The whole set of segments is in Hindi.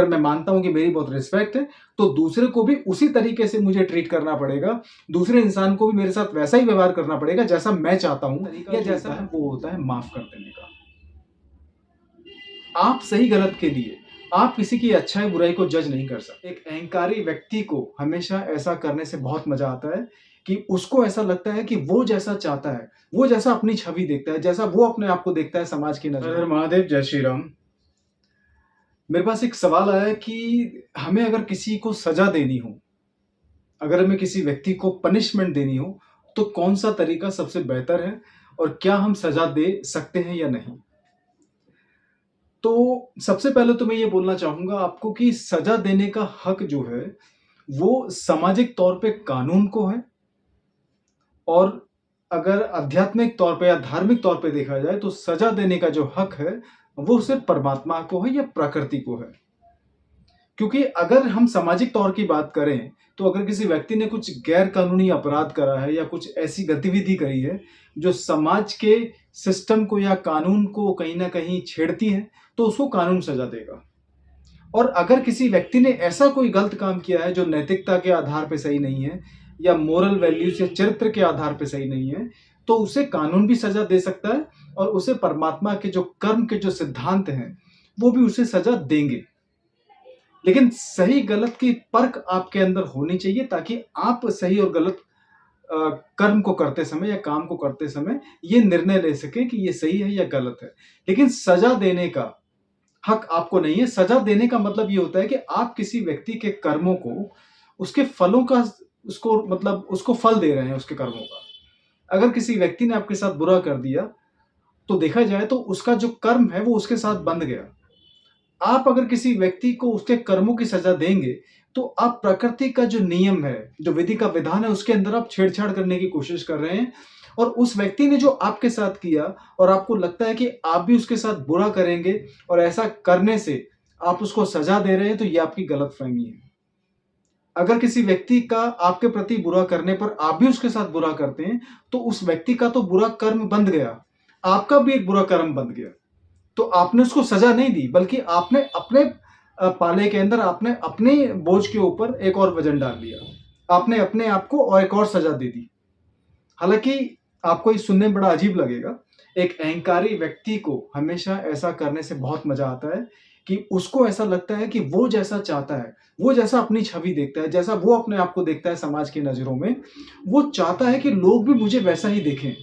अगर मैं मानता हूँ कि मेरी बहुत रिस्पेक्ट है, तो दूसरे को भी उसी तरीके से मुझे ट्रीट करना पड़ेगा। दूसरे इंसान को भी मेरे साथ वैसा ही व्यवहार करना पड़ेगा जैसा मैं चाहता हूँ, या जैसा है वो होता है माफ कर देने का। आप सही गलत के लिए आप किसी की अच्छाई बुराई को जज नहीं कर सकते। एक अहंकारी व्यक्ति को हमेशा ऐसा करने से बहुत मजा आता है कि उसको ऐसा लगता है कि वो जैसा चाहता है, वो जैसा अपनी छवि देखता है, जैसा वो अपने आप को देखता है समाज की नजर। हर महादेव, जय श्री राम। मेरे पास एक सवाल आया कि हमें अगर किसी को सजा देनी हो, अगर हमें किसी व्यक्ति को पनिशमेंट देनी हो, तो कौन सा तरीका सबसे बेहतर है और क्या हम सजा दे सकते हैं या नहीं? तो सबसे पहले तो मैं ये बोलना चाहूँगा आपको कि सज़ा देने का हक जो है, वो सामाजिक तौर पे कानून को है, और अगर आध्यात्मिक तौर पे या धार्मिक तौर पे देखा जाए तो सज़ा देने का जो हक है, वो सिर्फ़ परमात्मा को है या प्रकृति को है। क्योंकि अगर हम सामाजिक तौर की बात करें, तो अगर किसी व्यक्ति ने कुछ गैर कानूनी अपराध करा है या कुछ ऐसी गतिविधि करी है, जो समाज के सिस्टम को या कानून को कहीं न कहीं छेड़ती है, तो उसको कानून सज़ा देगा। और अगर किसी व्यक्ति ने ऐसा कोई गलत काम किया है जो नैतिकता के आधार पे सही नहीं है, या मोरल वैल्यूज़ या चरित्र के आधार पे सही नहीं है, तो उसे कानून भी सज़ा दे सकता है, और उसे परमात्मा के जो कर्म के जो सिद्धांत हैं, वो भी उसे सज़ा देंगे। लेकिन सही गलत की परख आपके अंदर होनी चाहिए, ताकि आप सही और गलत कर्म को करते समय या काम को करते समय ये निर्णय ले सकें कि ये सही है या गलत है। लेकिन सज़ा देने का हक आपको नहीं है। सज़ा देने का मतलब ये होता है कि आप किसी व्यक्ति के कर्मों को, उसके फलों का, उसको मतलब उसको फल दे रहे हैं उसके कर्मों का। अगर किसी व्यक्ति ने आपके साथ बुरा कर दिया, तो देखा जाए तो उसका जो कर्म है वो उसके साथ बंध गया। आप अगर किसी व्यक्ति को उसके कर्मों की सज़ा देंगे, तो आप प्रकृति का जो नियम है, जो विधि का विधान है, उसके अंदर आप छेड़छाड़ करने की कोशिश कर रहे हैं। और उस व्यक्ति ने जो आपके साथ किया, और आपको लगता है कि आप भी उसके साथ बुरा करेंगे, और ऐसा करने से आप उसको सज़ा दे रहे हैं, तो ये आपकी गलतफ़हमी है। अगर किसी व्यक्ति का आपके प्रति बुरा करने पर आप भी उसके साथ बुरा करते हैं, तो उस व्यक्ति का तो बुरा कर्म बंध गया, आपका भी एक बुरा कर्म बंध गया। तो आपने उसको सज़ा नहीं दी, बल्कि आपने अपने पाले के अंदर आपने अपने बोझ के ऊपर एक और वज़न डाल लिया। आपने अपने आप को और एक और सज़ा दे दी। हालाँकि आपको ये सुनने में बड़ा अजीब लगेगा, एक अहंकारी व्यक्ति को हमेशा ऐसा करने से बहुत मज़ा आता है कि उसको ऐसा लगता है कि वो जैसा चाहता है, वो जैसा अपनी छवि देखता है, जैसा वो अपने आप को देखता है समाज की नज़रों में, वो चाहता है कि लोग भी मुझे वैसा ही देखें।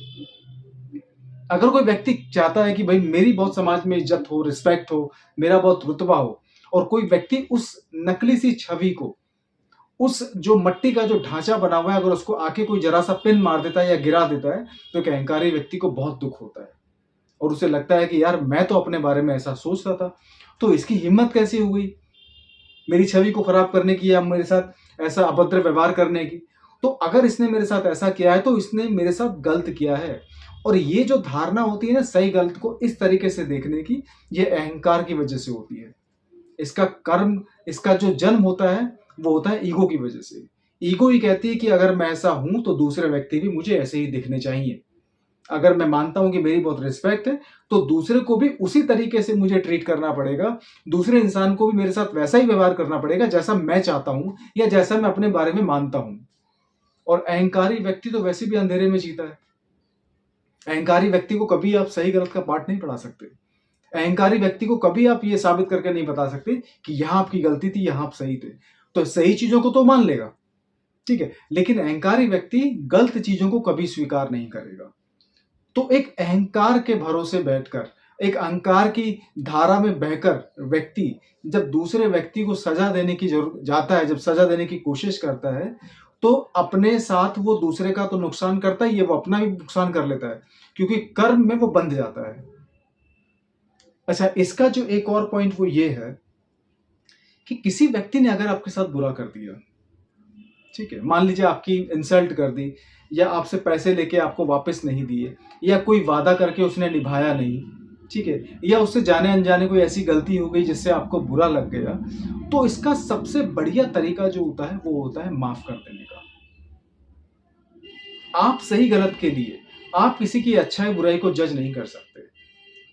अगर कोई व्यक्ति चाहता है कि भाई मेरी बहुत समाज में इज्जत हो, रिस्पेक्ट हो, मेरा बहुत रुतबा हो, और कोई व्यक्ति उस नकली सी छवि को, उस जो मट्टी का जो ढांचा बना हुआ है, अगर उसको आके कोई जरा सा पिन मार देता है या गिरा देता है, तो एक अहंकारी व्यक्ति को बहुत दुख होता है, और उसे लगता है कि यार मैं तो अपने बारे में ऐसा सोचता था, तो इसकी हिम्मत कैसे हो गई मेरी छवि को खराब करने की, या मेरे साथ ऐसा अभद्र व्यवहार करने की। तो अगर इसने मेरे साथ ऐसा किया है, तो इसने मेरे साथ गलत किया है। और ये जो धारणा होती है ना सही गलत को इस तरीके से देखने की, ये अहंकार की वजह से होती है। इसका कर्म, इसका जो जन्म होता है, वो होता है ईगो की वजह से। ईगो ही कहती है कि अगर मैं ऐसा हूं, तो दूसरे व्यक्ति भी मुझे ऐसे ही दिखने चाहिए। अगर मैं मानता हूं कि मेरी बहुत रिस्पेक्ट है, तो दूसरे को भी उसी तरीके से मुझे ट्रीट करना पड़ेगा। दूसरे इंसान को भी मेरे साथ वैसा ही व्यवहार करना पड़ेगा जैसा मैं चाहता हूं, या जैसा मैं अपने बारे में मानता हूं। और अहंकारी व्यक्ति तो वैसे भी अंधेरे में जीता है। अहंकारी व्यक्ति को कभी आप सही गलत का पाठ नहीं पढ़ा सकते। अहंकारी व्यक्ति को कभी आप ये साबित करके नहीं बता सकते कि यहां आपकी गलती थी, यहां आप सही थे। तो सही चीजों को तो मान लेगा, ठीक है, लेकिन अहंकारी व्यक्ति गलत चीजों को कभी स्वीकार नहीं करेगा। तो एक अहंकार के भरोसे बैठकर, एक अहंकार की धारा में बहकर व्यक्ति जब दूसरे व्यक्ति को सजा देने की जरूरत जाता है, जब सजा देने की कोशिश करता है, तो अपने साथ वो दूसरे का तो नुकसान करता ही है, वो अपना भी नुकसान कर लेता है, क्योंकि कर्म में वो बंध जाता है। अच्छा, इसका जो एक और पॉइंट वो ये है कि किसी व्यक्ति ने अगर आपके साथ बुरा कर दिया, ठीक है, मान लीजिए आपकी इंसल्ट कर दी, या आपसे पैसे लेके आपको वापस नहीं दिए, या कोई वादा करके उसने निभाया नहीं, ठीक है, या उससे जाने अनजाने कोई ऐसी गलती हो गई जिससे आपको बुरा लग गया, तो इसका सबसे बढ़िया तरीका जो होता है वो होता है माफ कर देने का। आप सही गलत के लिए आप किसी की अच्छाई बुराई को जज नहीं कर सकते।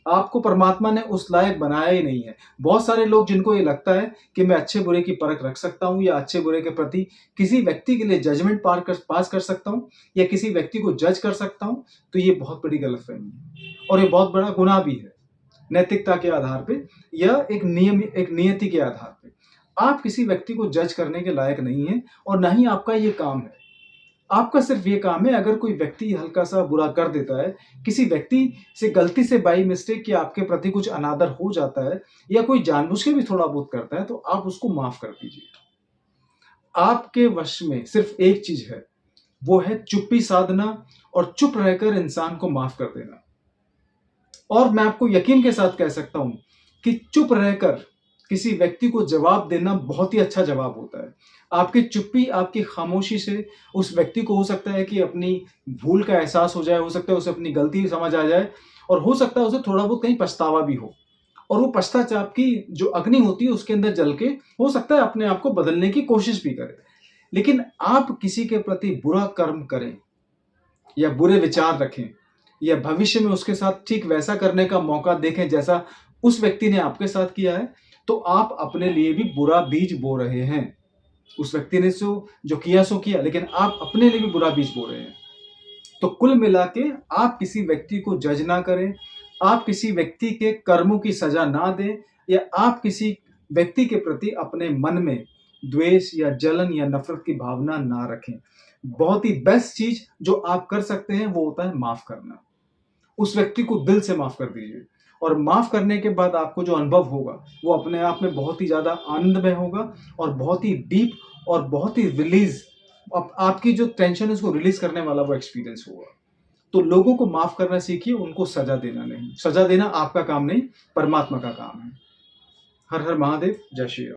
आपको परमात्मा ने उस लायक बनाया ही नहीं है। बहुत सारे लोग जिनको ये लगता है कि मैं अच्छे-बुरे की परख रख सकता हूँ या अच्छे-बुरे के प्रति किसी व्यक्ति के लिए जजमेंट पास कर सकता हूँ या किसी व्यक्ति को जज कर सकता हूँ, तो ये बहुत बड़ी गलतफ़हमी है और ये बहुत बड़ा गुनाह भी है। नैतिकता के आधार पे या एक नियति के आधार पे। आप किसी व्यक्ति को जज करने के लायक नहीं हैं और ना ही आपका ये काम है। आपका सिर्फ ये काम है, अगर कोई व्यक्ति हल्का-सा बुरा कर देता है, किसी व्यक्ति से गलती से बाय मिस्टेक या आपके प्रति कुछ अनादर हो जाता है या कोई जानबूझ के भी थोड़ा बहुत करता है, तो आप उसको माफ़ कर दीजिए। आपके वश में सिर्फ एक चीज़ है, वो है चुप्पी साधना और चुप रहकर इंसान को माफ़ कर देना। और मैं आपको यकीन के साथ कह सकता हूँ कि चुप रहकर किसी व्यक्ति को जवाब देना बहुत ही अच्छा जवाब होता है। आपकी चुप्पी, आपकी खामोशी से उस व्यक्ति को हो सकता है कि अपनी भूल का एहसास हो जाए, हो सकता है उसे अपनी गलती समझ आ जाए और हो सकता है उसे थोड़ा बहुत कहीं पछतावा भी हो। और वो पश्चाताप की जो अग्नि होती है उसके अंदर जल के हो सकता है अपने आप को बदलने की कोशिश भी करे। लेकिन आप किसी के प्रति बुरा कर्म करें या बुरे विचार रखें या भविष्य में उसके साथ ठीक वैसा करने का मौका देखें जैसा उस व्यक्ति ने आपके साथ किया है, तो आप अपने लिए भी बुरा बीज बो रहे हैं। उस व्यक्ति ने जो किया सो किया, लेकिन आप अपने लिए भी बुरा बीज बो रहे हैं। तो कुल मिला के आप किसी व्यक्ति को जज ना करें, आप किसी व्यक्ति के कर्मों की सजा ना दें या आप किसी व्यक्ति के प्रति अपने मन में द्वेष या जलन या नफ़रत की भावना ना रखें। बहुत ही बेस्ट चीज़ जो आप कर सकते हैं वो होता है माफ़ करना। उस व्यक्ति को दिल से माफ़ कर दीजिए और माफ़ करने के बाद आपको जो अनुभव होगा, वो अपने आप में बहुत ही ज़्यादा आनंदमय होगा और बहुत ही डीप और बहुत ही रिलीज़ आपकी जो टेंशन है उसको रिलीज़ करने वाला वो एक्सपीरियंस होगा। तो लोगों को माफ़ करना सीखिए, उनको सज़ा देना नहीं। सज़ा देना आपका काम नहीं, परमात्मा का काम है। हर हर महादेव, जय श्री राम।